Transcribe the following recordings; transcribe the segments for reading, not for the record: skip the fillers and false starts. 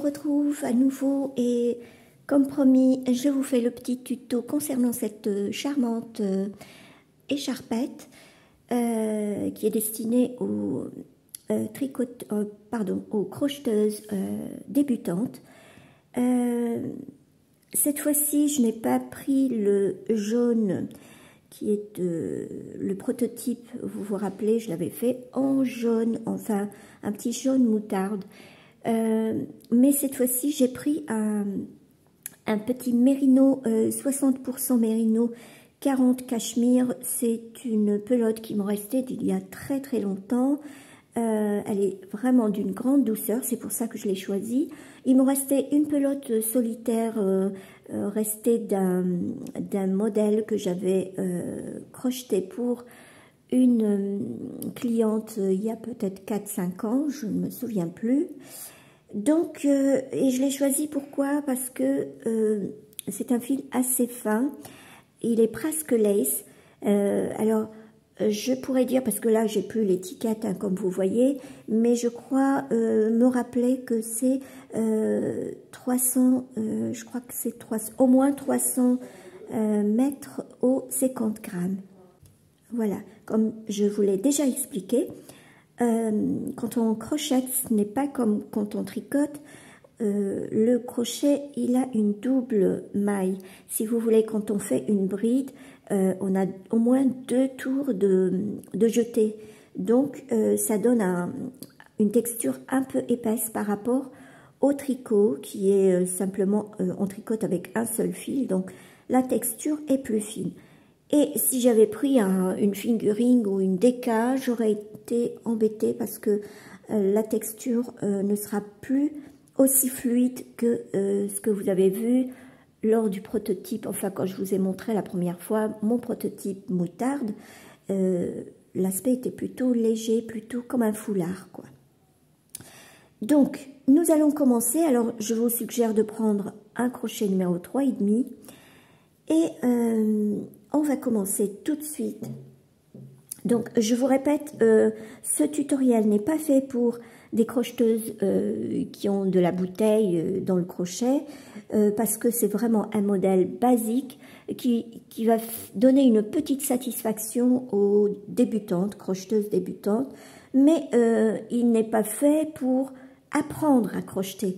retrouve à nouveau et comme promis, je vous fais le petit tuto concernant cette charmante écharpette qui est destinée aux, aux crocheteuses débutantes. Cette fois-ci, je n'ai pas pris le jaune qui est le prototype, vous vous rappelez, je l'avais fait en jaune, enfin un petit jaune moutarde. Mais cette fois-ci, j'ai pris un petit mérino, 60% mérino, 40 cachemire. C'est une pelote qui m'en restait d'il y a très très longtemps. Elle est vraiment d'une grande douceur, c'est pour ça que je l'ai choisie. Il me restait une pelote solitaire restée d'un modèle que j'avais crocheté pour une cliente il y a peut-être 4-5 ans, je ne me souviens plus. Donc, et je l'ai choisi pourquoi? Parce que c'est un fil assez fin, il est presque lace. Alors, je pourrais dire, parce que là, j'ai plus l'étiquette, hein, comme vous voyez, mais je crois me rappeler que c'est 300, je crois que c'est au moins 300 mètres au 50 grammes. Voilà, comme je vous l'ai déjà expliqué, quand on crochette, ce n'est pas comme quand on tricote. Le crochet, il a une double maille. Si vous voulez, quand on fait une bride, on a au moins 2 tours de jeté. Donc, ça donne une texture un peu épaisse par rapport au tricot, qui est simplement, on tricote avec un seul fil. Donc, la texture est plus fine. Et si j'avais pris une fingering ou une déca, j'aurais été embêtée parce que la texture ne sera plus aussi fluide que ce que vous avez vu lors du prototype, enfin quand je vous ai montré la première fois mon prototype moutarde. L'aspect était plutôt léger, plutôt comme un foulard, quoi. Donc nous allons commencer. Alors je vous suggère de prendre un crochet numéro 3,5 et on va commencer tout de suite. Donc je vous répète, ce tutoriel n'est pas fait pour des crocheteuses qui ont de la bouteille dans le crochet, parce que c'est vraiment un modèle basique qui va donner une petite satisfaction aux débutantes, crocheteuses débutantes, mais il n'est pas fait pour apprendre à crocheter.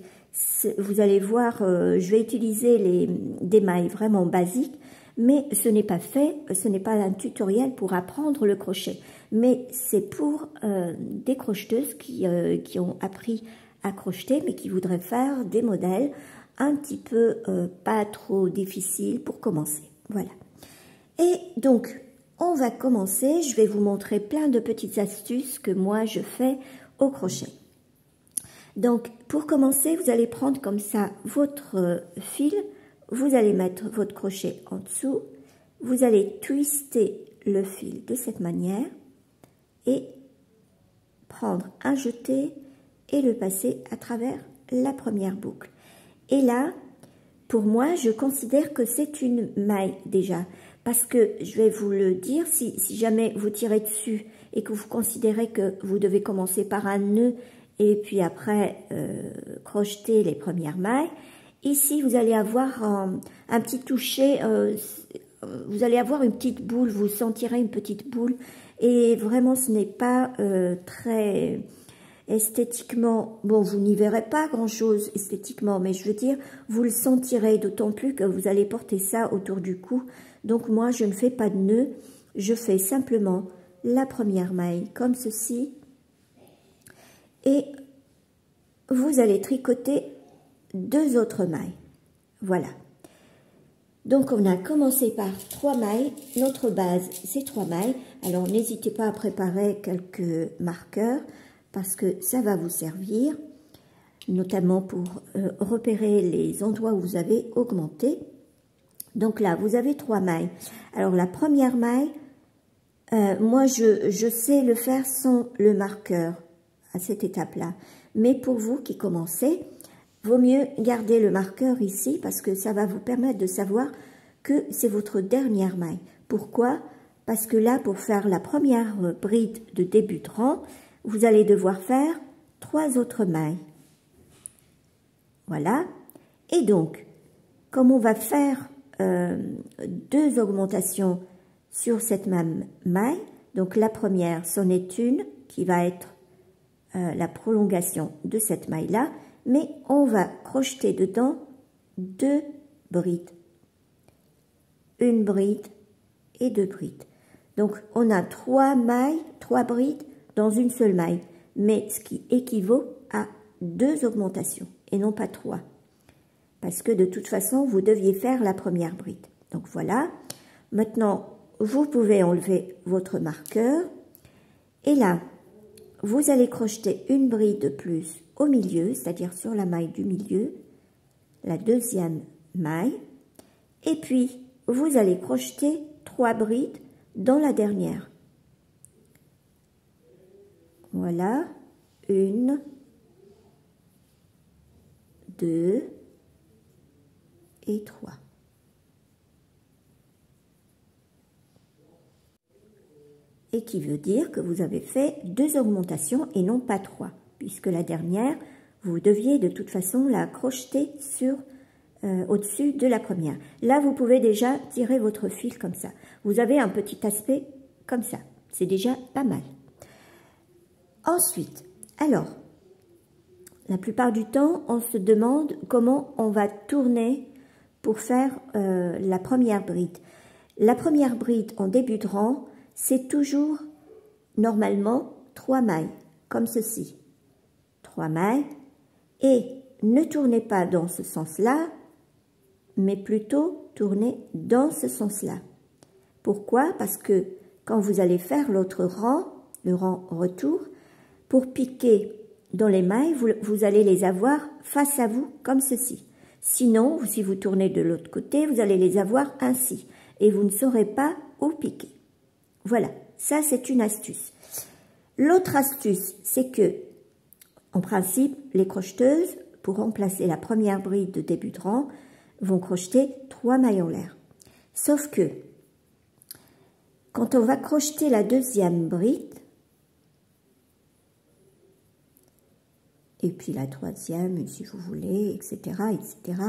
Vous allez voir, je vais utiliser des mailles vraiment basiques, mais ce n'est pas fait, ce n'est pas un tutoriel pour apprendre le crochet, mais c'est pour des crocheteuses qui ont appris à crocheter, mais qui voudraient faire des modèles un petit peu pas trop difficiles pour commencer. Voilà. Et donc, on va commencer. Je vais vous montrer plein de petites astuces que moi je fais au crochet. Donc, pour commencer, vous allez prendre comme ça votre fil. Vous allez mettre votre crochet en dessous, vous allez twister le fil de cette manière et prendre un jeté et le passer à travers la première boucle. Et là, pour moi, je considère que c'est une maille déjà, parce que je vais vous le dire, si jamais vous tirez dessus et que vous considérez que vous devez commencer par un nœud et puis après crocheter les premières mailles, ici, vous allez avoir un petit toucher, vous allez avoir une petite boule, vous sentirez une petite boule. Et vraiment, ce n'est pas très esthétiquement, bon, vous n'y verrez pas grand-chose esthétiquement, mais je veux dire, vous le sentirez, d'autant plus que vous allez porter ça autour du cou. Donc moi, je ne fais pas de nœud, je fais simplement la première maille comme ceci. Et vous allez tricoter 2 autres mailles. Voilà. Donc on a commencé par 3 mailles. Notre base, c'est 3 mailles. Alors n'hésitez pas à préparer quelques marqueurs parce que ça va vous servir, notamment pour repérer les endroits où vous avez augmenté. Donc là, vous avez 3 mailles. Alors la première maille, moi je sais le faire sans le marqueur à cette étape-là. Mais pour vous qui commencez, vaut mieux garder le marqueur ici parce que ça va vous permettre de savoir que c'est votre dernière maille. Pourquoi? Parce que là, pour faire la première bride de début de rang, vous allez devoir faire 3 autres mailles. Voilà. Et donc, comme on va faire deux augmentations sur cette même maille, donc la première, c'en est une qui va être la prolongation de cette maille-là, mais on va crocheter dedans deux brides. Une bride et deux brides. Donc, on a trois mailles, trois brides dans une seule maille, mais ce qui équivaut à deux augmentations et non pas trois. Parce que de toute façon, vous deviez faire la première bride. Donc voilà. Maintenant, vous pouvez enlever votre marqueur. Et là, vous allez crocheter une bride de plus au milieu, c'est-à-dire sur la maille du milieu, la deuxième maille. Et puis, vous allez crocheter trois brides dans la dernière. Voilà. Une, deux et trois. Et qui veut dire que vous avez fait deux augmentations et non pas trois, puisque la dernière, vous deviez de toute façon la crocheter sur au-dessus de la première. Là, vous pouvez déjà tirer votre fil comme ça. Vous avez un petit aspect comme ça. C'est déjà pas mal. Ensuite, alors, la plupart du temps, on se demande comment on va tourner pour faire la première bride. La première bride en début de rang, c'est toujours normalement 3 mailles, comme ceci. 3 mailles, et ne tournez pas dans ce sens-là, mais plutôt tournez dans ce sens-là. Pourquoi? Parce que quand vous allez faire l'autre rang, le rang retour, pour piquer dans les mailles, vous allez les avoir face à vous, comme ceci. Sinon, si vous tournez de l'autre côté, vous allez les avoir ainsi, et vous ne saurez pas où piquer. Voilà, ça c'est une astuce. L'autre astuce, c'est que, en principe, les crocheteuses, pour remplacer la première bride de début de rang, vont crocheter 3 mailles en l'air. Sauf que, quand on va crocheter la deuxième bride, et puis la troisième, si vous voulez, etc., etc.,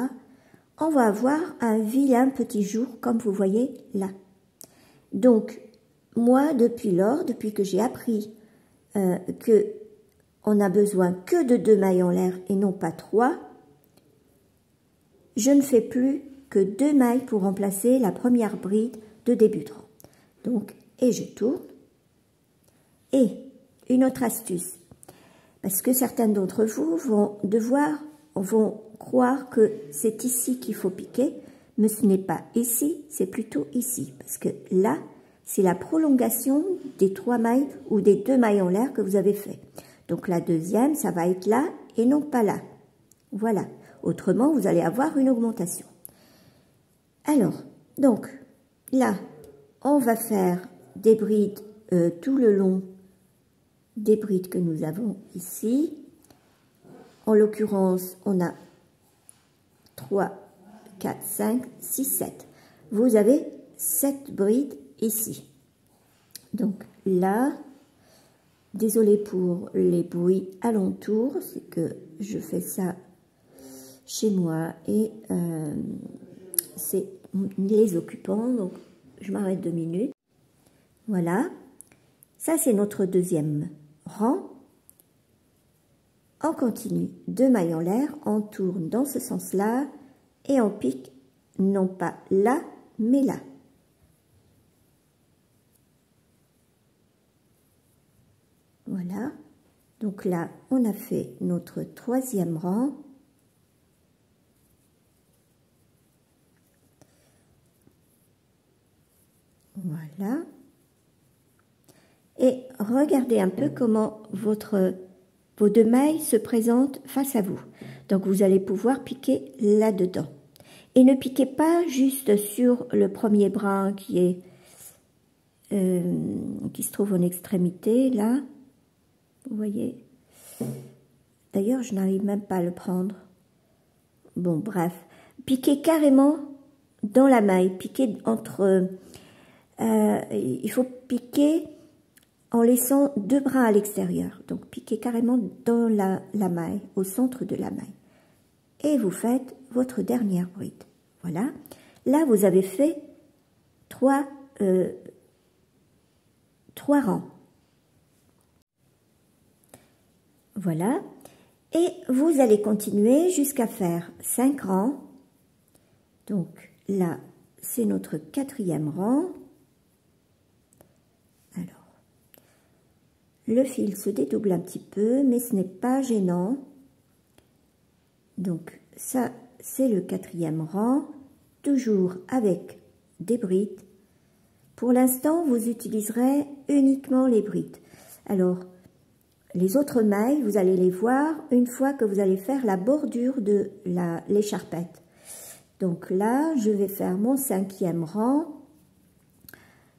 on va avoir un vilain petit jour, comme vous voyez là. Donc, moi, depuis lors, depuis que j'ai appris que on n'a besoin que de 2 mailles en l'air et non pas 3, je ne fais plus que 2 mailles pour remplacer la première bride de début de rang. Donc, et je tourne. Et une autre astuce, parce que certains d'entre vous vont croire que c'est ici qu'il faut piquer, mais ce n'est pas ici, c'est plutôt ici, parce que là, c'est la prolongation des 3 mailles ou des 2 mailles en l'air que vous avez fait. Donc la deuxième, ça va être là et non pas là. Voilà. Autrement, vous allez avoir une augmentation. Alors, donc, là, on va faire des brides tout le long des brides que nous avons ici. En l'occurrence, on a 3, 4, 5, 6, 7. Vous avez 7 brides ici. Donc là, désolé pour les bruits alentours, c'est que je fais ça chez moi et c'est les occupants, donc je m'arrête 2 minutes. Voilà, ça c'est notre deuxième rang. On continue 2 mailles en l'air, on tourne dans ce sens-là et on pique non pas là, mais là. Voilà, donc là on a fait notre troisième rang. Voilà. Et regardez un peu comment vos 2 mailles se présentent face à vous. Donc vous allez pouvoir piquer là-dedans. Et ne piquez pas juste sur le premier brin qui se trouve en extrémité, là. Vous voyez? D'ailleurs, je n'arrive même pas à le prendre. Bon, bref. Piquez carrément dans la maille. Piquez entre... il faut piquer en laissant 2 brins à l'extérieur. Donc, piquez carrément dans la maille, au centre de la maille. et vous faites votre dernière bride. Voilà. Là, vous avez fait 3 rangs. Voilà. Et vous allez continuer jusqu'à faire 5 rangs. Donc là, c'est notre 4e rang. Alors, le fil se dédouble un petit peu, mais ce n'est pas gênant. Donc ça, c'est le 4e rang, toujours avec des brides. Pour l'instant, vous utiliserez uniquement les brides. Alors, les autres mailles, vous allez les voir une fois que vous allez faire la bordure de l'écharpette. Donc là, je vais faire mon 5e rang.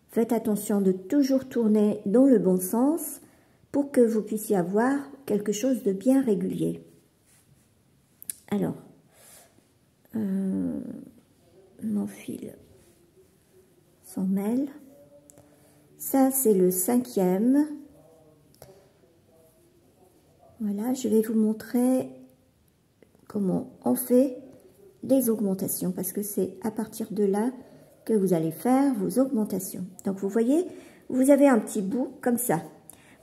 Faites attention de toujours tourner dans le bon sens pour que vous puissiez avoir quelque chose de bien régulier. Alors, mon fil s'en mêle. Ça, c'est le 5e. Voilà, je vais vous montrer comment on fait les augmentations, parce que c'est à partir de là que vous allez faire vos augmentations. Donc, vous voyez, vous avez un petit bout comme ça.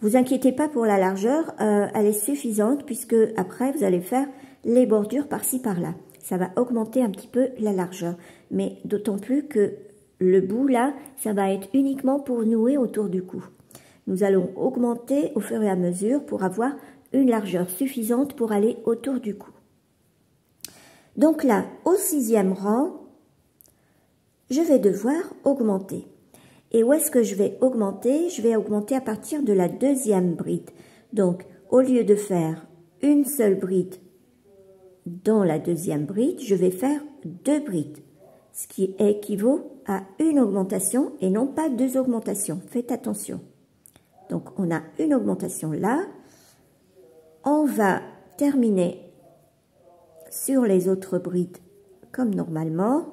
Vous inquiétez pas pour la largeur, elle est suffisante, puisque après, vous allez faire les bordures par-ci, par-là. Ça va augmenter un petit peu la largeur, mais d'autant plus que le bout, là, ça va être uniquement pour nouer autour du cou. Nous allons augmenter au fur et à mesure pour avoir une largeur suffisante pour aller autour du cou. Donc là, au 6e rang, je vais devoir augmenter. Et où est-ce que je vais augmenter? Je vais augmenter à partir de la 2e bride. Donc, au lieu de faire une seule bride dans la 2e bride, je vais faire 2 brides, ce qui équivaut à une augmentation et non pas 2 augmentations. Faites attention. Donc, on a une augmentation là. On va terminer sur les autres brides comme normalement.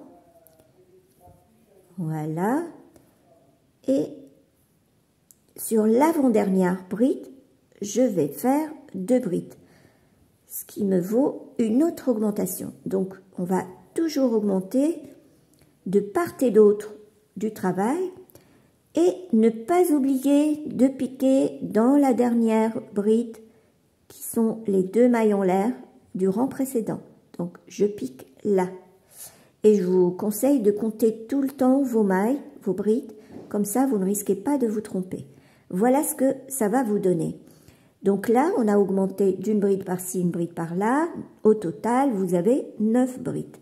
Voilà. Et sur l'avant-dernière bride, je vais faire 2 brides, ce qui me vaut une autre augmentation. Donc, on va toujours augmenter de part et d'autre du travail et ne pas oublier de piquer dans la dernière bride qui sont les 2 mailles en l'air du rang précédent. Donc, je pique là. Et je vous conseille de compter tout le temps vos mailles, vos brides, comme ça, vous ne risquez pas de vous tromper. Voilà ce que ça va vous donner. Donc là, on a augmenté d'une bride par-ci, une bride par-là. Au total, vous avez 9 brides.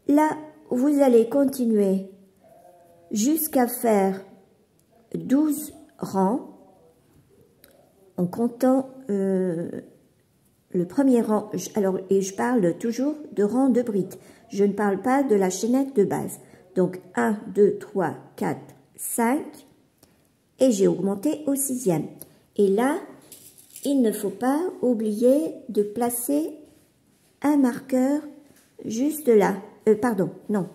Là, vous allez continuer jusqu'à faire 12 rangs en comptant le premier rang. Alors, et je parle toujours de rang de brides. Je ne parle pas de la chaînette de base. Donc, 1, 2, 3, 4, 5. Et j'ai augmenté au 6e. Et là, il ne faut pas oublier de placer un marqueur juste là. Pardon, non.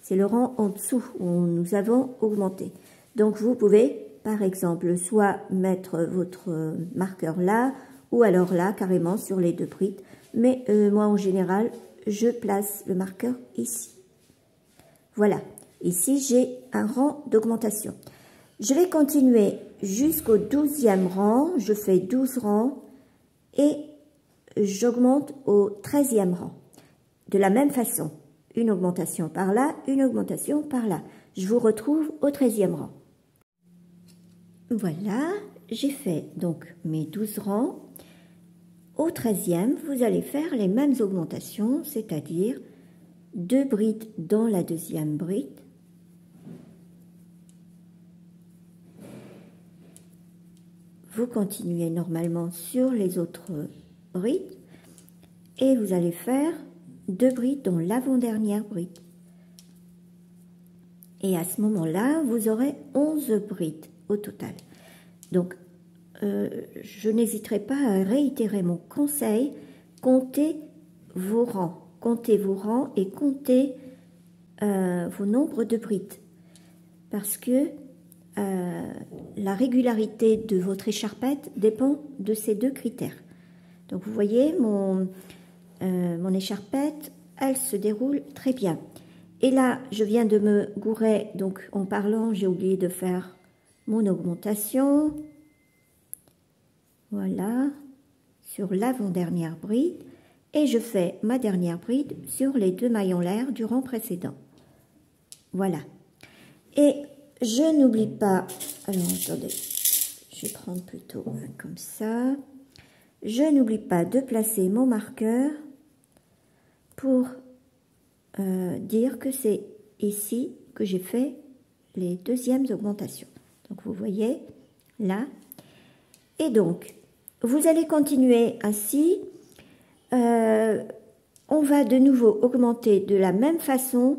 C'est le rang en dessous où nous avons augmenté. Donc, vous pouvez, par exemple, soit mettre votre marqueur là, ou alors là, carrément, sur les 2 brides. Mais moi, en général, je place le marqueur ici. Voilà. Ici, j'ai un rang d'augmentation. Je vais continuer jusqu'au 12e rang. Je fais 12 rangs et j'augmente au 13e rang. De la même façon, une augmentation par là, une augmentation par là. Je vous retrouve au 13e rang. Voilà, j'ai fait donc mes 12 rangs. Au 13e, vous allez faire les mêmes augmentations, c'est-à-dire 2 brides dans la 2e bride. Vous continuez normalement sur les autres brides et vous allez faire 2 brides dans l'avant-dernière bride. Et à ce moment-là, vous aurez 11 brides au total. Donc, je n'hésiterai pas à réitérer mon conseil, comptez vos rangs. Comptez vos rangs et comptez vos nombres de brides. Parce que la régularité de votre écharpette dépend de ces 2 critères. Donc, vous voyez, mon écharpette, elle se déroule très bien. Et là, je viens de me gourer, donc en parlant, j'ai oublié de faire mon augmentation. Voilà, sur l'avant-dernière bride. Et je fais ma dernière bride sur les 2 mailles en l'air du rang précédent. Voilà. Et je n'oublie pas, alors attendez, je vais prendre plutôt comme ça. Je n'oublie pas de placer mon marqueur pour dire que c'est ici que j'ai fait les deuxièmes augmentations. Donc vous voyez là. Et donc, vous allez continuer ainsi. On va de nouveau augmenter de la même façon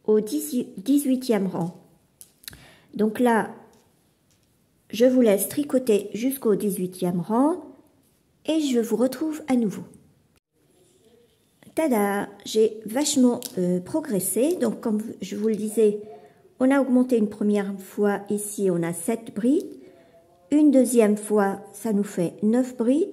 au 18e rang. Donc là, je vous laisse tricoter jusqu'au 18e rang et je vous retrouve à nouveau. Tada! J'ai vachement progressé. Donc comme je vous le disais, on a augmenté une première fois ici, on a 7 brides. Une deuxième fois, ça nous fait 9 brides.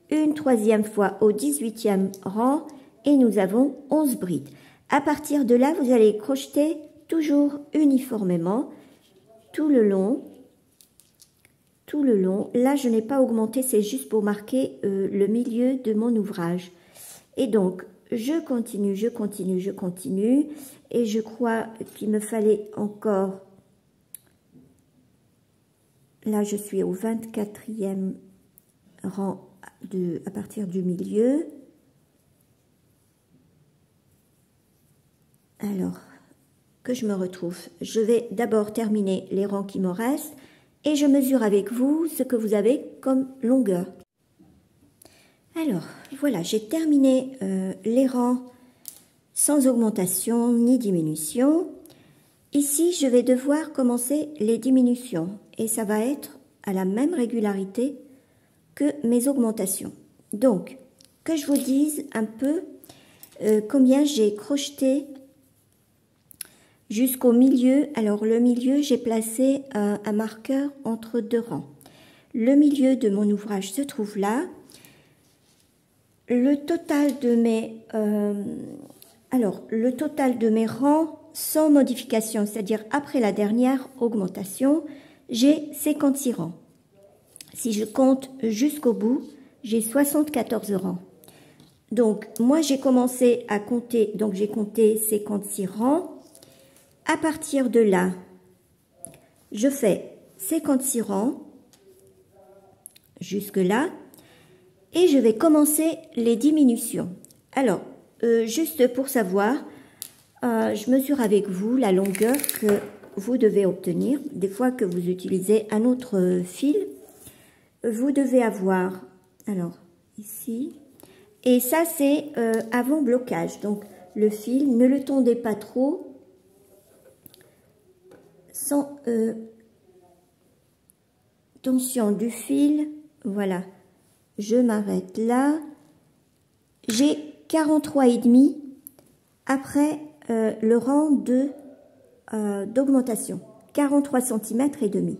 Une troisième fois au 18e rang et nous avons 11 brides. À partir de là, vous allez crocheter toujours uniformément tout le long. Tout le long. Là, je n'ai pas augmenté, c'est juste pour marquer le milieu de mon ouvrage. Et donc, je continue, je continue, je continue. Et je crois qu'il me fallait encore... Là, je suis au 24e rang à partir du milieu. Alors, que je me retrouve. Je vais d'abord terminer les rangs qui me restent et je mesure avec vous ce que vous avez comme longueur. Alors, voilà, j'ai terminé les rangs sans augmentation ni diminution. Ici, je vais devoir commencer les diminutions et ça va être à la même régularité que mes augmentations. Donc, que je vous dise un peu combien j'ai crocheté jusqu'au milieu. Alors, le milieu, j'ai placé un marqueur entre 2 rangs. Le milieu de mon ouvrage se trouve là. Le total de mes rangs sans modification, c'est-à-dire après la dernière augmentation, j'ai 56 rangs. Si je compte jusqu'au bout, j'ai 74 rangs. Donc, moi, j'ai commencé à compter, donc j'ai compté 56 rangs. À partir de là, je fais 56 rangs, jusque là, et je vais commencer les diminutions. Alors, juste pour savoir, je mesure avec vous la longueur que vous devez obtenir. Des fois que vous utilisez un autre fil, vous devez avoir, alors ici, et ça c'est avant blocage, donc le fil, ne le tondez pas trop, sans tension du fil, voilà, je m'arrête là, j'ai 43,5 après le rang d'augmentation, 43 cm et demi.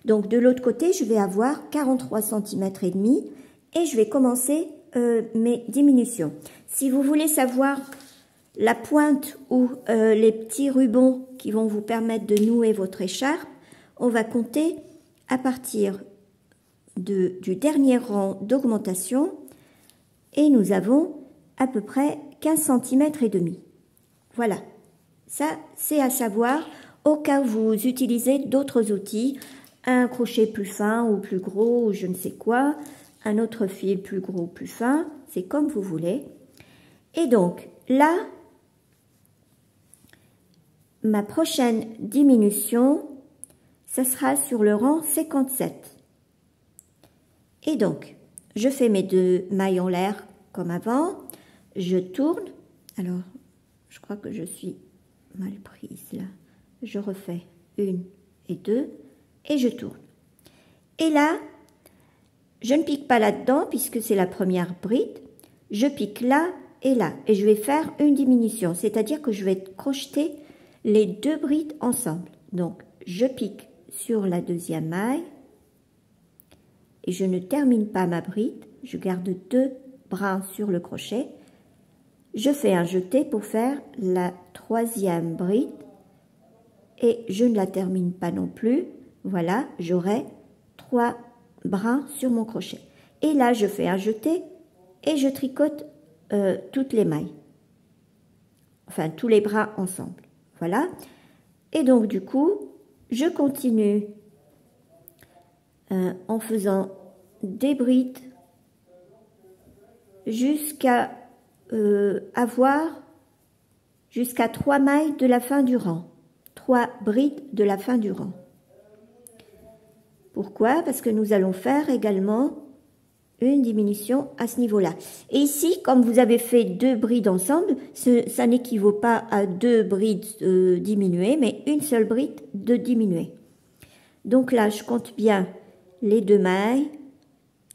Donc, de l'autre côté, je vais avoir 43 cm et demi et je vais commencer mes diminutions. Si vous voulez savoir la pointe ou les petits rubans qui vont vous permettre de nouer votre écharpe, on va compter à partir du dernier rang d'augmentation et nous avons à peu près 15 cm et demi. Voilà, ça c'est à savoir au cas où vous utilisez d'autres outils, un crochet plus fin ou plus gros ou je ne sais quoi, un autre fil plus gros ou plus fin, c'est comme vous voulez. Et donc là, ma prochaine diminution, ce sera sur le rang 57. Et donc, je fais mes 2 mailles en l'air comme avant, je tourne, alors je crois que je suis mal prise là, je refais 1 et 2 et je tourne. Et là, je ne pique pas là-dedans puisque c'est la première bride, je pique là et je vais faire une diminution, c'est-à-dire que je vais crocheter les 2 brides ensemble. Donc, je pique sur la deuxième maille et je ne termine pas ma bride, je garde 2 brins sur le crochet, je fais un jeté pour faire la troisième bride et je ne la termine pas non plus. Voilà, j'aurai 3 brins sur mon crochet. Et là, je fais un jeté et je tricote toutes les mailles. Enfin, tous les bras ensemble. Voilà. Et donc, du coup, je continue en faisant des brides jusqu'à avoir jusqu'à 3 mailles de la fin du rang. 3 brides de la fin du rang. Pourquoi? Parce que nous allons faire également une diminution à ce niveau-là. Et ici, comme vous avez fait 2 brides ensemble, ça n'équivaut pas à 2 brides diminuées, mais une seule bride de diminuée. Donc là, je compte bien les 2 mailles,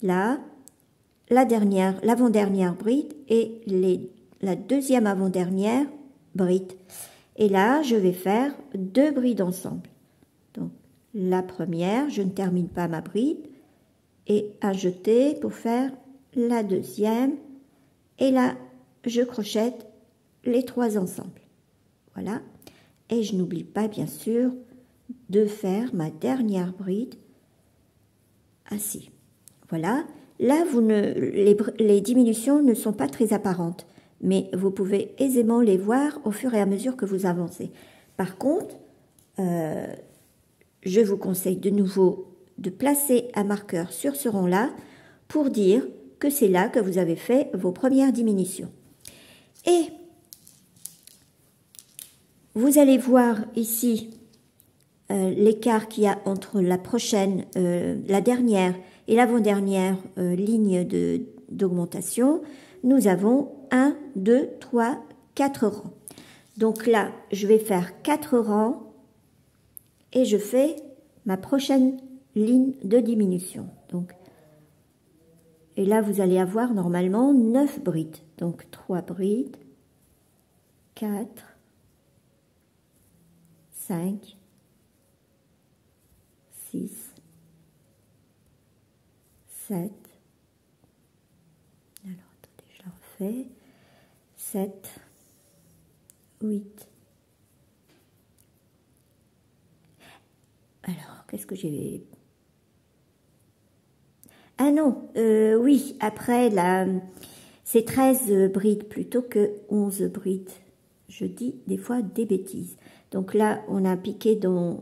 là, l'avant-dernière bride et la deuxième avant-dernière bride. Et là, je vais faire 2 brides ensemble. Donc, la première, je ne termine pas ma bride, et un jeté pour faire la deuxième. Et là, je crochette les 3 ensemble. Voilà. Et je n'oublie pas, bien sûr, de faire ma dernière bride ainsi. Voilà. Là, les diminutions ne sont pas très apparentes, mais vous pouvez aisément les voir au fur et à mesure que vous avancez. Par contre, je vous conseille de nouveau de placer un marqueur sur ce rond-là pour dire que c'est là que vous avez fait vos premières diminutions. Et vous allez voir ici l'écart qu'il y a entre la dernière et l'avant-dernière ligne d'augmentation. Nous avons 1, 2, 3, 4 rangs. Donc là, je vais faire 4 rangs et je fais ma prochaine ligne de diminution. Donc, et là, vous allez avoir normalement 9 brides. Donc 3 brides, 4, 5, 6, 7, alors attendez, je la refais, 7, 8, alors qu'est-ce que j'ai... Ah non, oui, après, c'est 13 brides plutôt que 11 brides. Je dis des fois des bêtises. Donc là, on a piqué dans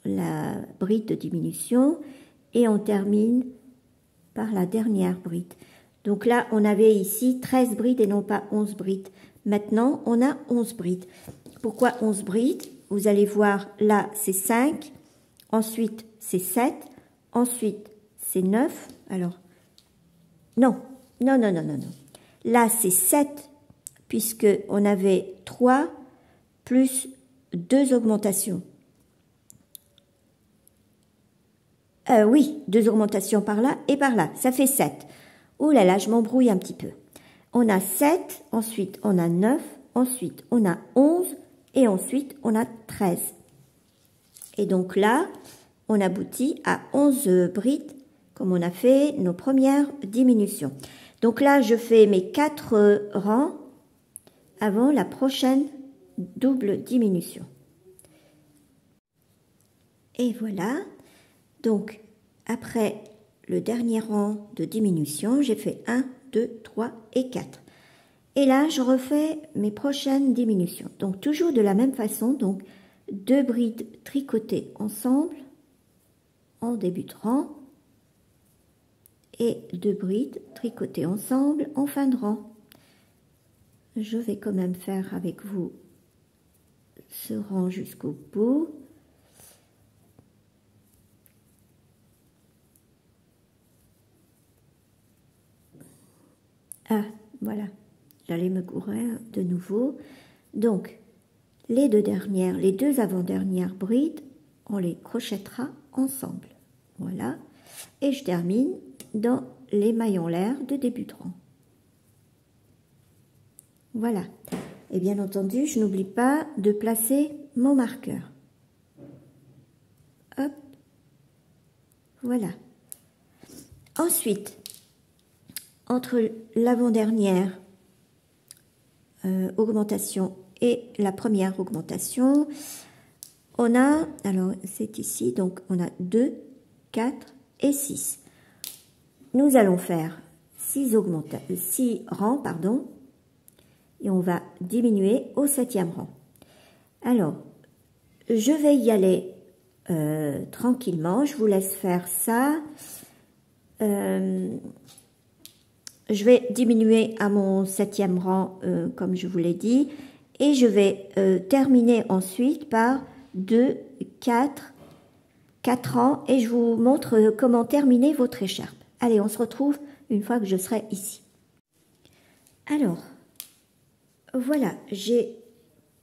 la bride de diminution et on termine par la dernière bride. Donc là, on avait ici 13 brides et non pas 11 brides. Maintenant, on a 11 brides. Pourquoi 11 brides? Vous allez voir, là, c'est 5, ensuite, c'est 7, ensuite, c'est 9. Alors, non. Là, c'est 7, puisque on avait 3 plus 2 augmentations. Oui, 2 augmentations par là et par là. Ça fait 7. Ouh là là, je m'embrouille un petit peu. On a 7, ensuite on a 9, ensuite on a 11 et ensuite on a 13. Et donc là, on aboutit à 11 brides comme on a fait nos premières diminutions. Donc là, je fais mes 4 rangs avant la prochaine double diminution. Et voilà. Donc, après le dernier rang de diminution, j'ai fait 1, 2, 3 et 4. Et là, je refais mes prochaines diminutions. Donc, toujours de la même façon. Donc, 2 brides tricotées ensemble en début de rang et 2 brides tricotées ensemble en fin de rang. Je vais quand même faire avec vous ce rang jusqu'au bout. Ah, voilà, j'allais me courir de nouveau. Donc, les deux avant-dernières brides, on les crochettera ensemble. Voilà, et je termine dans les maillons l'air de début de rang. Voilà, et bien entendu, je n'oublie pas de placer mon marqueur. Hop, voilà. Ensuite, entre l'avant-dernière augmentation et la première augmentation, on a, alors c'est ici, donc on a 2, 4 et 6. Nous allons faire 6 rangs, pardon, et on va diminuer au 7e rang. Alors, je vais y aller tranquillement, je vous laisse faire ça. Je vais diminuer à mon 7e rang, comme je vous l'ai dit, et je vais terminer ensuite par 2, 4 rangs, et je vous montre comment terminer votre écharpe. Allez, on se retrouve une fois que je serai ici. Alors, voilà, j'ai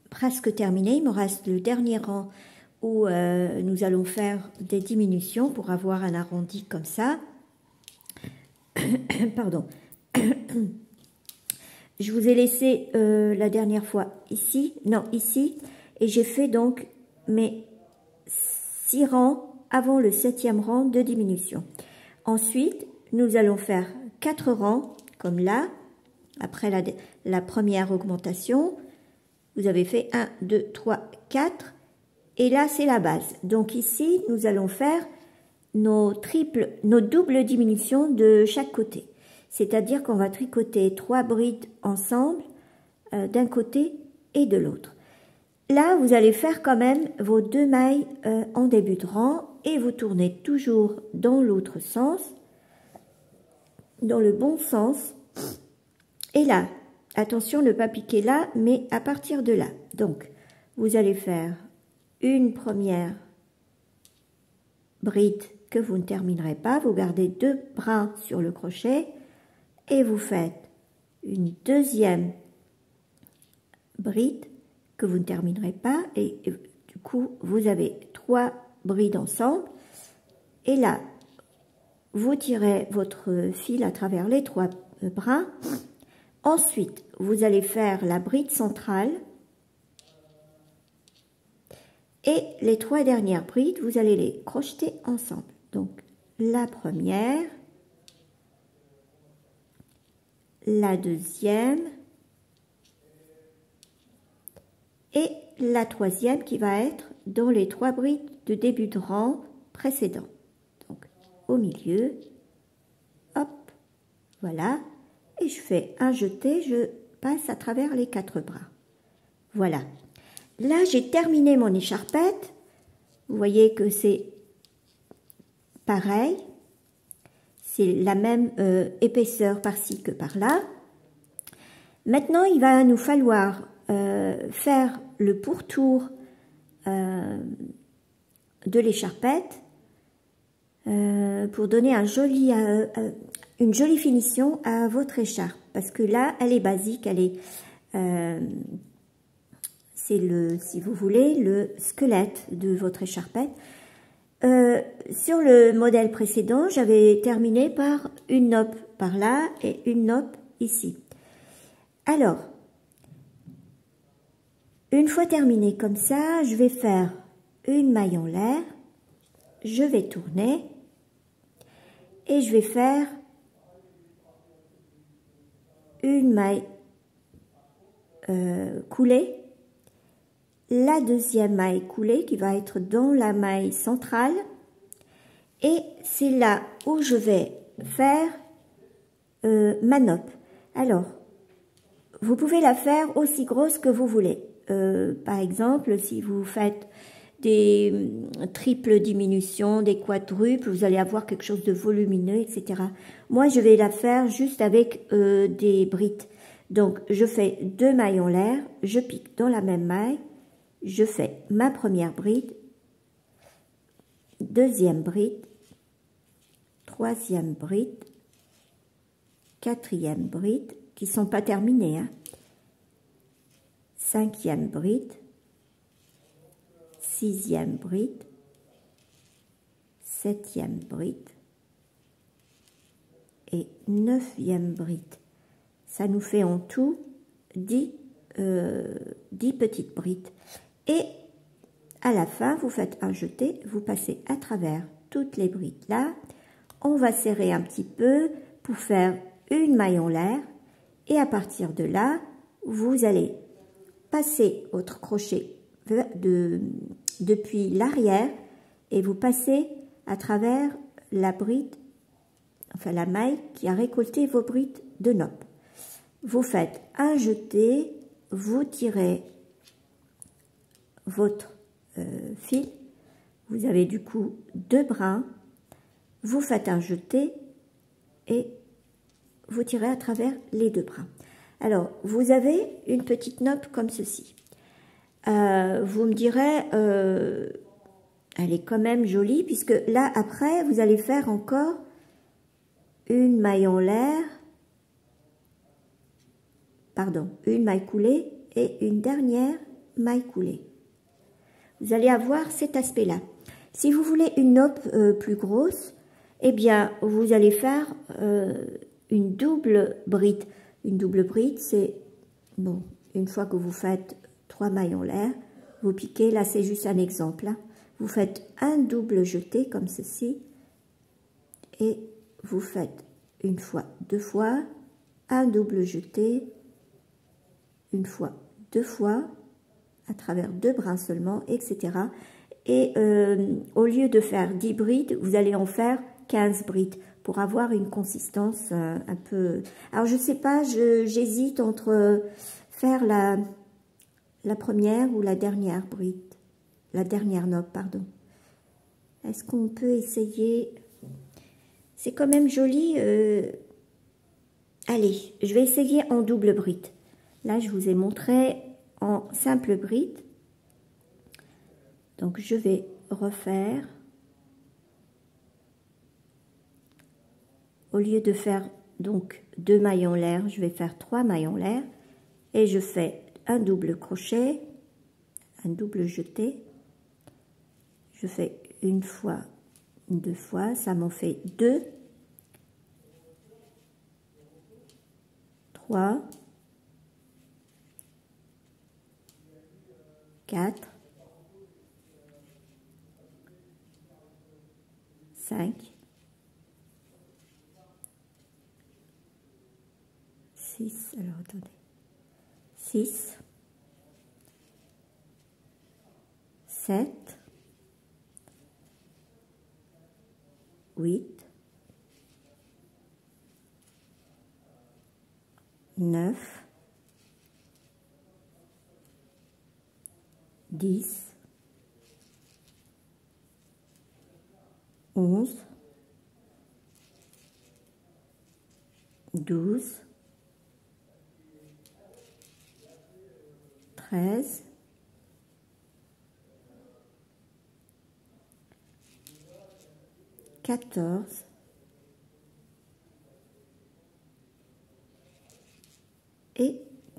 presque terminé. Il me reste le dernier rang où nous allons faire des diminutions pour avoir un arrondi comme ça. Pardon. Je vous ai laissé la dernière fois ici, non, ici, et j'ai fait donc mes 6 rangs avant le 7e rang de diminution. Ensuite, nous allons faire 4 rangs, comme là, après la première augmentation. Vous avez fait 1, 2, 3, 4, et là, c'est la base. Donc ici, nous allons faire nos doubles diminutions de chaque côté. C'est-à-dire qu'on va tricoter 3 brides ensemble, d'un côté et de l'autre. Là, vous allez faire quand même vos 2 mailles en début de rang, et vous tournez toujours dans l'autre sens, dans le bon sens. Et là, attention, ne pas piquer là, mais à partir de là. Donc, vous allez faire une première bride que vous ne terminerez pas. Vous gardez 2 brins sur le crochet et vous faites une deuxième bride que vous ne terminerez pas. Et du coup, vous avez 3 brides ensemble. Et là, vous tirez votre fil à travers les 3 brins. Ensuite, vous allez faire la bride centrale et les 3 dernières brides, vous allez les crocheter ensemble. Donc, la première, la deuxième et la troisième qui va être dans les 3 brides de début de rang précédent. Donc, au milieu, hop, voilà. Et je fais un jeté, je passe à travers les 4 bras. Voilà. Là, j'ai terminé mon écharpette. Vous voyez que c'est pareil. C'est la même épaisseur par-ci que par-là. Maintenant, il va nous falloir faire le pourtour de l'écharpette pour donner un joli... une jolie finition à votre écharpe, parce que là, elle est basique, elle est, c'est le, si vous voulez, le squelette de votre écharpette. Sur le modèle précédent, j'avais terminé par une noppe par là et une noppe ici. Alors, une fois terminé comme ça, je vais faire une maille en l'air, je vais tourner et je vais faire une maille coulée, la deuxième maille coulée qui va être dans la maille centrale, et c'est là où je vais faire ma noppe. Alors, vous pouvez la faire aussi grosse que vous voulez. Par exemple, si vous faites des triples diminutions, des quadruples, vous allez avoir quelque chose de volumineux, etc. Moi, je vais la faire juste avec des brides. Donc, je fais 2 mailles en l'air, je pique dans la même maille, je fais ma première bride, deuxième bride, troisième bride, quatrième bride, qui ne sont pas terminées, hein, cinquième bride, sixième bride, septième bride et neuvième bride. Ça nous fait en tout 10 petites brides. Et à la fin, vous faites un jeté, vous passez à travers toutes les brides là. On va serrer un petit peu pour faire une maille en l'air. Et à partir de là, vous allez passer votre crochet depuis l'arrière et vous passez à travers la bride, enfin la maille qui a récolté vos brides de nopp. Vous faites un jeté, vous tirez votre fil, vous avez du coup 2 brins, vous faites un jeté et vous tirez à travers les 2 brins. Alors, vous avez une petite nopp comme ceci. Vous me direz, elle est quand même jolie, puisque là, après, vous allez faire encore une maille en l'air, pardon, une maille coulée et une dernière maille coulée. Vous allez avoir cet aspect-là. Si vous voulez une nopp plus grosse, eh bien, vous allez faire une double bride. Une double bride, c'est, bon, une fois que vous faites 3 mailles en l'air, vous piquez, là c'est juste un exemple, hein. Vous faites un double jeté comme ceci, et vous faites une fois, 2 fois, un double jeté, une fois, 2 fois, à travers 2 brins seulement, etc. Et au lieu de faire 10 brides, vous allez en faire 15 brides pour avoir une consistance un peu... Alors, je sais pas, j'hésite entre faire la première ou la dernière bride. La dernière nopp, pardon. Est-ce qu'on peut essayer? C'est quand même joli. Allez, je vais essayer en double bride. Là, je vous ai montré en simple bride. Donc, je vais refaire. Au lieu de faire donc 2 mailles en l'air, je vais faire 3 mailles en l'air et je fais un double crochet, un double jeté. Je fais une fois, 2 fois, ça m'en fait 2, 3, 4, 5, 6, alors attendez, 6, 7, 8, 9, 10, 11, 12, 13, 14,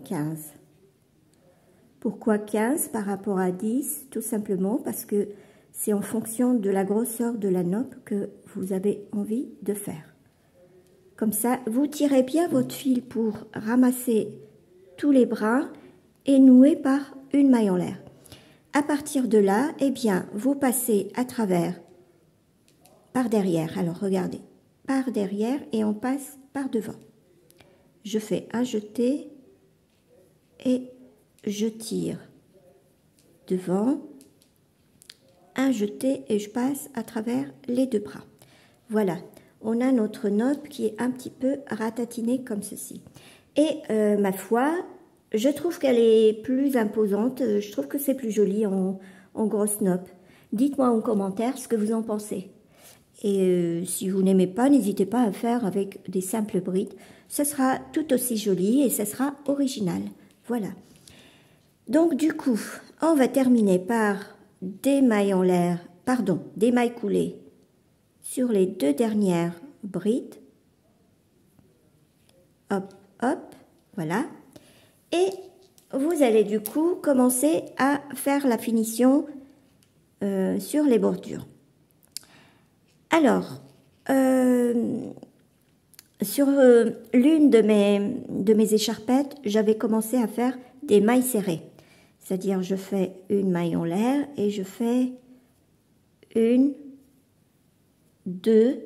15. Pourquoi 15 par rapport à 10? Tout simplement parce que c'est en fonction de la grosseur de la nopp que vous avez envie de faire. Comme ça, vous tirez bien votre fil pour ramasser tous les brins et nouer par une maille en l'air. À partir de là, eh bien, vous passez à travers, par derrière. Alors, regardez, par derrière et on passe par devant. Je fais un jeté et je tire devant, un jeté et je passe à travers les 2 bras. Voilà, on a notre nopp qui est un petit peu ratatinée comme ceci. Et ma foi, je trouve qu'elle est plus imposante, je trouve que c'est plus joli en grosse nopp. Dites-moi en commentaire ce que vous en pensez. Et si vous n'aimez pas, n'hésitez pas à faire avec des simples brides. Ce sera tout aussi joli et ce sera original. Voilà. Donc du coup, on va terminer par des mailles en l'air, pardon, des mailles coulées sur les 2 dernières brides. Hop, hop, voilà. Et vous allez du coup commencer à faire la finition sur les bordures. Alors, sur l'une de mes écharpettes, j'avais commencé à faire des mailles serrées. C'est-à-dire, je fais une maille en l'air et je fais 1, 2,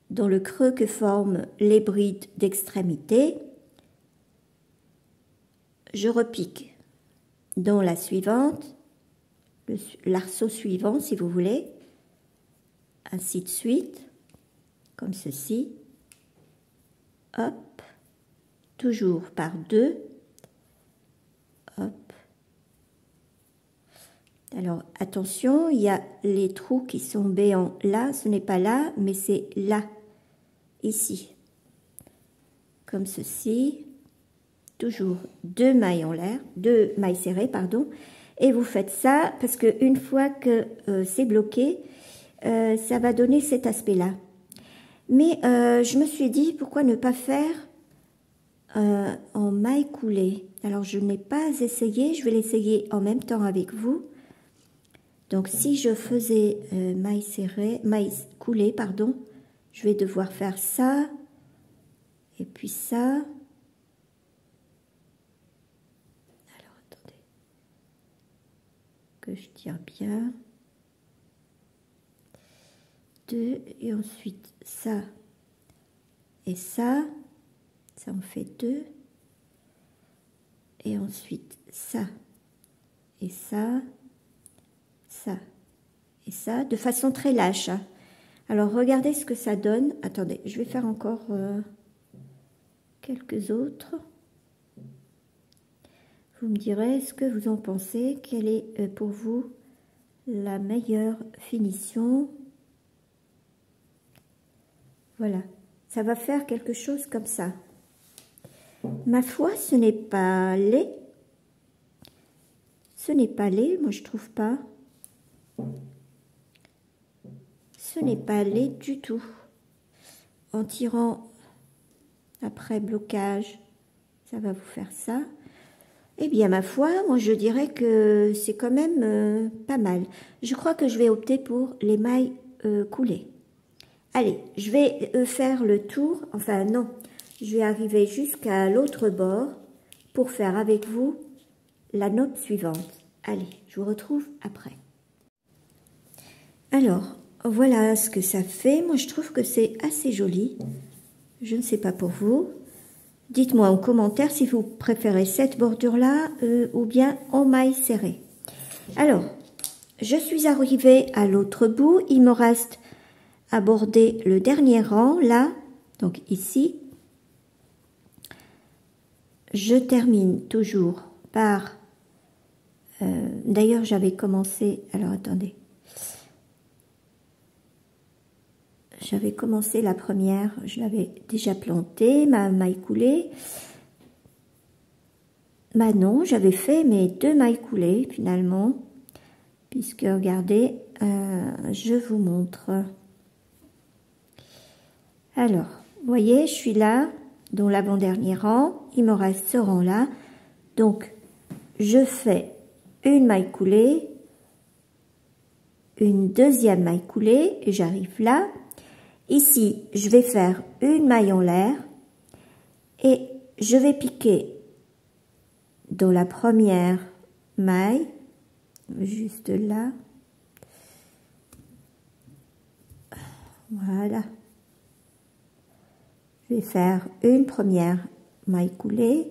dans le creux que forment les brides d'extrémité. je repique dans la suivante, l'arceau suivant si vous voulez, ainsi de suite, comme ceci, hop, toujours par deux, hop. Alors attention, il y a les trous qui sont béants là, ce n'est pas là, mais c'est là, ici, comme ceci, toujours deux mailles en l'air, deux mailles serrées, pardon, et vous faites ça parce que une fois que c'est bloqué, ça va donner cet aspect-là. Mais je me suis dit, pourquoi ne pas faire en mailles coulées? Alors, je n'ai pas essayé, je vais l'essayer en même temps avec vous. Donc, si je faisais mailles serrées, mailles coulées, pardon, je vais devoir faire ça, et puis ça. Alors, attendez, que je tire bien. Deux, et ensuite ça et ça en fait deux, et ensuite ça et ça et ça, de façon très lâche, hein. Alors regardez ce que ça donne. Attendez, je vais faire encore quelques autres. Vous me direz ce que vous en pensez, quelle est pour vous la meilleure finition. Voilà, ça va faire quelque chose comme ça. Ma foi, ce n'est pas laid. Ce n'est pas laid, moi je trouve pas. Ce n'est pas laid du tout. En tirant après blocage, ça va vous faire ça. Eh bien, ma foi, moi je dirais que c'est quand même pas mal. Je crois que je vais opter pour les mailles coulées. Allez, je vais faire le tour, enfin non, je vais arriver jusqu'à l'autre bord pour faire avec vous la note suivante. Allez, je vous retrouve après. Alors, voilà ce que ça fait. Moi, je trouve que c'est assez joli. Je ne sais pas pour vous. Dites-moi en commentaire si vous préférez cette bordure-là ou bien en mailles serrées. Alors, je suis arrivée à l'autre bout. Il me reste à border le dernier rang, là, donc ici. Je termine toujours par... D'ailleurs, j'avais commencé... Alors, attendez. J'avais commencé la première, je l'avais déjà plantée, ma maille coulée. Bah non, j'avais fait mes deux mailles coulées, finalement. Puisque, regardez, je vous montre... Alors, vous voyez, je suis là, dans l'avant-dernier rang, il me reste ce rang-là. Donc, je fais une maille coulée, une deuxième maille coulée, et j'arrive là. Ici, je vais faire une maille en l'air, et je vais piquer dans la première maille, juste là. Voilà. Je vais faire une première maille coulée,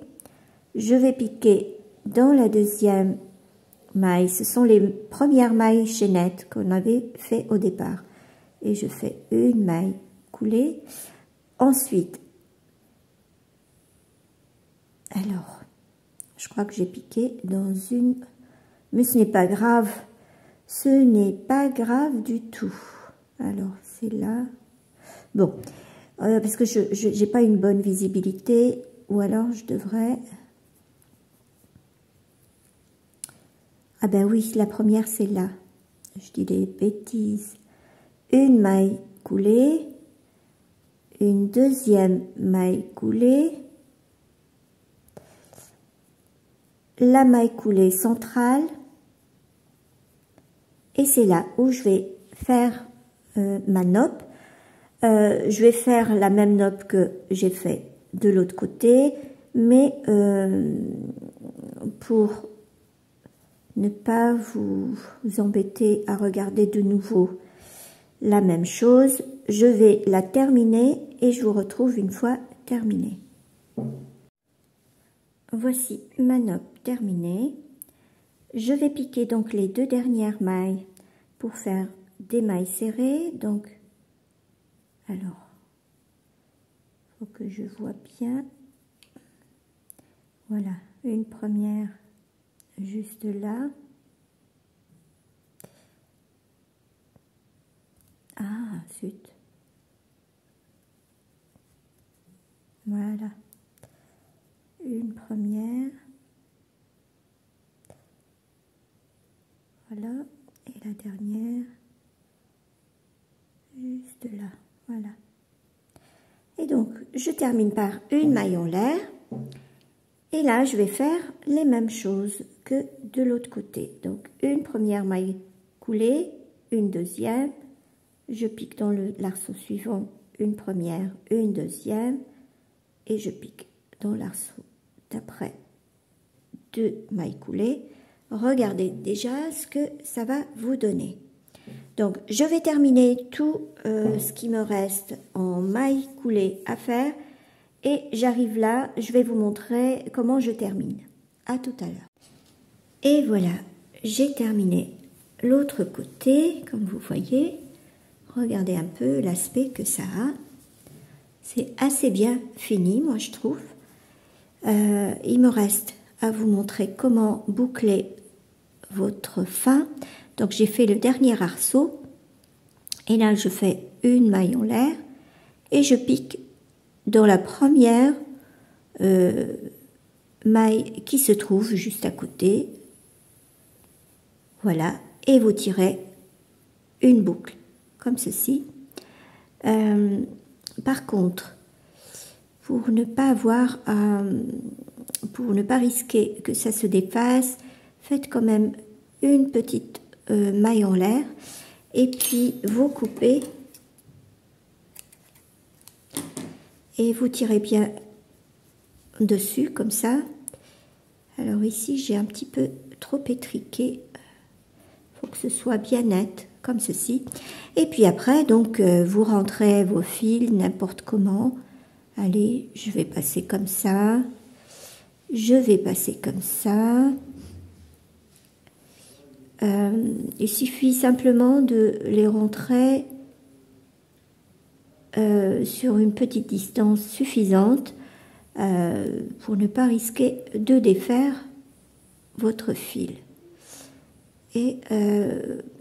je vais piquer dans la deuxième maille, ce sont les premières mailles chaînettes qu'on avait fait au départ, et je fais une maille coulée. Ensuite, alors, je crois que j'ai piqué dans une, mais ce n'est pas grave, ce n'est pas grave du tout. Alors, c'est là, bon. Parce que je n'ai pas une bonne visibilité, ou alors je devrais... Ah ben oui, la première c'est là. Je dis des bêtises. Une maille coulée, une deuxième maille coulée, la maille coulée centrale, et c'est là où je vais faire ma nope. Je vais faire la même nope que j'ai fait de l'autre côté, mais pour ne pas vous embêter à regarder de nouveau la même chose, je vais la terminer et je vous retrouve une fois terminée. voici ma nappe terminée. Je vais piquer donc les 2 dernières mailles pour faire des mailles serrées. Donc, alors, faut que je vois bien. Voilà, une première juste là. Ah, zut. Voilà. Une première. Voilà. Et la dernière. Juste là. Voilà. Et donc, je termine par une maille en l'air. Et là, je vais faire les mêmes choses que de l'autre côté. Donc, une première maille coulée, une deuxième. Je pique dans l'arceau suivant une première, une deuxième. Et je pique dans l'arceau d'après 2 mailles coulées. Regardez déjà ce que ça va vous donner. Donc, je vais terminer tout ce qui me reste en mailles coulées à faire. Et j'arrive là, je vais vous montrer comment je termine. À tout à l'heure. Et voilà, j'ai terminé l'autre côté, comme vous voyez. Regardez un peu l'aspect que ça a. C'est assez bien fini, moi je trouve. Il me reste à vous montrer comment boucler votre fin. Donc j'ai fait le dernier arceau. Et là, je fais une maille en l'air. Et je pique dans la première maille qui se trouve juste à côté. Voilà. Et vous tirez une boucle, comme ceci. Par contre, pour ne pas risquer que ça se défasse, faites quand même une petite maille en l'air et puis vous coupez et vous tirez bien dessus comme ça. Alors ici j'ai un petit peu trop étriqué, il faut que ce soit bien net comme ceci. Et puis après donc vous rentrez vos fils n'importe comment. Allez, je vais passer comme ça, je vais passer comme ça. Il suffit simplement de les rentrer sur une petite distance suffisante pour ne pas risquer de défaire votre fil. Et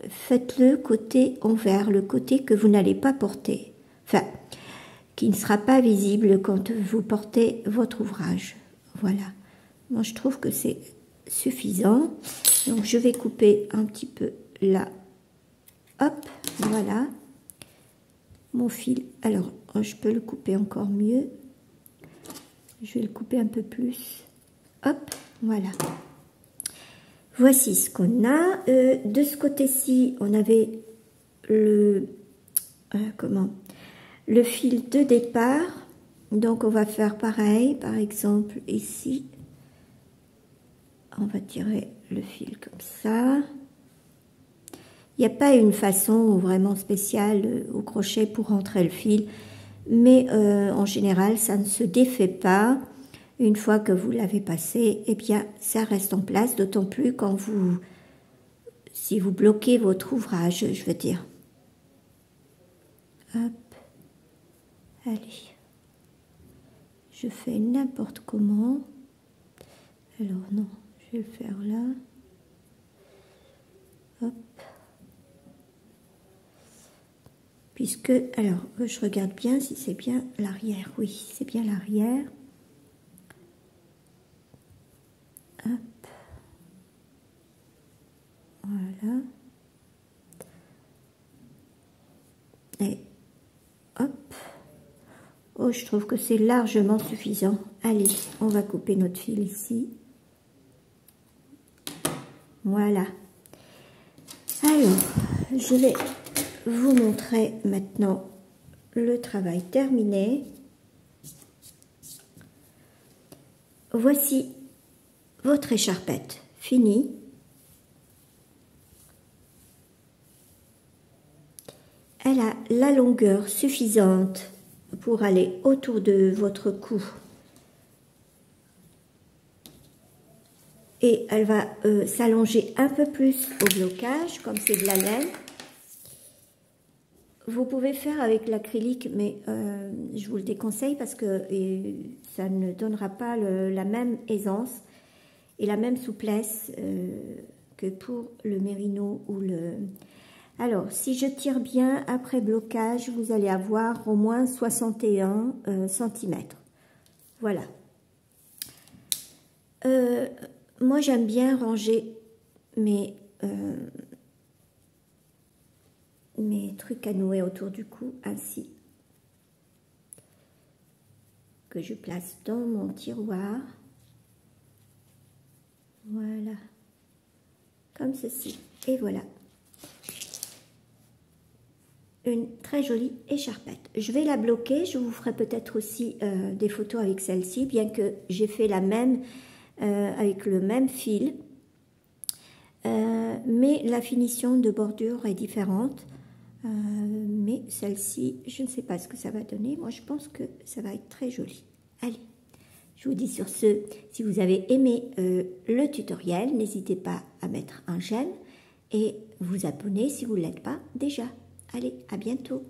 faites-le côté envers, le côté que vous n'allez pas porter, enfin, qui ne sera pas visible quand vous portez votre ouvrage. Voilà, moi je trouve que c'est suffisant. Donc je vais couper un petit peu là, hop, voilà, mon fil. Alors je peux le couper encore mieux, je vais le couper un peu plus, hop, voilà. Voici ce qu'on a. De ce côté-ci, on avait le fil de départ. Donc on va faire pareil, par exemple ici, on va tirer le fil comme ça. Il n'y a pas une façon vraiment spéciale au crochet pour rentrer le fil, mais en général ça ne se défait pas. Une fois que vous l'avez passé, eh bien ça reste en place, d'autant plus quand si vous bloquez votre ouvrage, je veux dire. Hop, allez, je fais n'importe comment. Alors non, je vais le faire là. Hop. Puisque, alors, je regarde bien si c'est bien l'arrière. Oui, c'est bien l'arrière. Hop. Voilà. Et hop. Oh, je trouve que c'est largement suffisant. Allez, on va couper notre fil ici. Voilà. Alors, je vais vous montrer maintenant le travail terminé. Voici votre écharpette finie. Elle a la longueur suffisante pour aller autour de votre cou. et elle va s'allonger un peu plus au blocage, comme c'est de la laine. Vous pouvez faire avec l'acrylique, mais je vous le déconseille parce que ça ne donnera pas la même aisance et la même souplesse que pour le mérino ou le... Alors, si je tire bien après blocage, vous allez avoir au moins 61 cm. Voilà. Moi, j'aime bien ranger mes trucs à nouer autour du cou, ainsi que je place dans mon tiroir. Voilà. Comme ceci. Et voilà. Une très jolie écharpette. Je vais la bloquer. Je vous ferai peut-être aussi des photos avec celle-ci, bien que j'ai fait la même avec le même fil. Mais la finition de bordure est différente. Mais celle-ci, je ne sais pas ce que ça va donner. Moi, je pense que ça va être très joli. Allez, je vous dis sur ce, si vous avez aimé le tutoriel, n'hésitez pas à mettre un j'aime et vous abonner si vous ne l'êtes pas déjà. Allez, à bientôt.